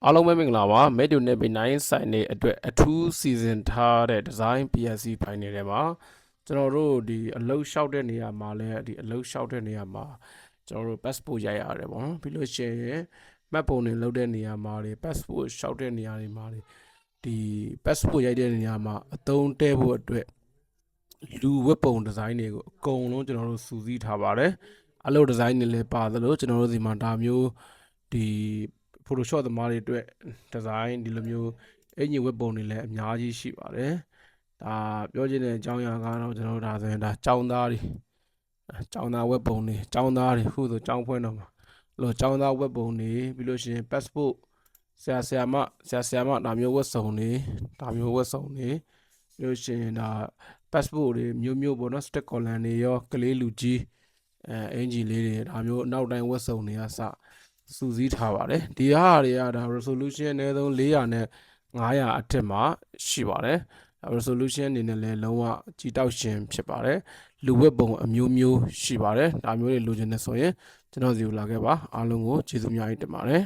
အားလုံးပဲမင်္ဂလာပါမဲတူနဲ့9ဆိုင်နေအတွက်အထူးစီစဉ်ထားတဲ့ design PSC ဖိုင်နယ်ထဲမှာကျွန်တော်တို့ဒီအလုပ်လျှောက်တဲ့နေရာမှာလည်းဒီအလုပ်လျှောက်တဲ့နေရာမှာကျွန်တော်တို့ passport ရိုက်ရတယ်ပေါ့နော်ပြီးလို့ရှိရင်မှတ်ပုံတွေလုပ်တဲ့နေရာမှာတွေ passport လျှောက်တဲ့နေရာတွေမှာဒီ passport ရိုက်တဲ့နေရာမှာအသုံးတည့်ဖို့အတွက်လူဝတ်ပုံ design တွေကိုအကုန်လုံးကျွန်တော်တို့စုစည်းထားပါတယ်အလုပ် design တွေလည်းပါသလိုကျွန်တော်တို့ဒီမှာဒါမျိုးဒီ Photoshop သမားတွေအတွက် design ဒီလိုမျိုးအင်ဂျင်ဝက်ပုံတွေလည်းအများကြီးရှိပါတယ်ဒါပြောချင်တဲ့အကြောင်းအရာကတော့ကျွန်တော်တို့ဒါဆိုရင်ဒါចောင်းသားဝက်ပုံတွေចောင်းသားတွေခုဆိုចောင်းဖွင့်တော့မှာလို့ចောင်းသားဝက်ပုံတွေပြီးလို့ရှိရင် passport ဆရာမဒါမျိုးဝက်စုံတွေပြီးလို့ရှိရင်ဒါ passport တွေမျိုးပေါ့နော် stick collar တွေရောကလေးလူကြီးအင်ဂျီလေးတွေဒါမျိုးနောက်တိုင်းဝက်စုံတွေကစစုစည်းထားပါတယ်ဒီဟာတွေကဒါ resolution အနည်းဆုံး400နဲ့500အထက်မှာရှိပါတယ် resolution အနေနဲ့လည်းလုံးဝကြည်တောက်ရှင်ဖြစ်ပါတယ်လူဝက်ပုံအမျိုးရှိပါတယ်ဒါမျိုးတွေလိုချင်နေဆိုရင်ကျွန်တော်စီကိုလာခဲ့ပါအားလုံးကိုကျေးဇူးအများကြီးတင်ပါတယ်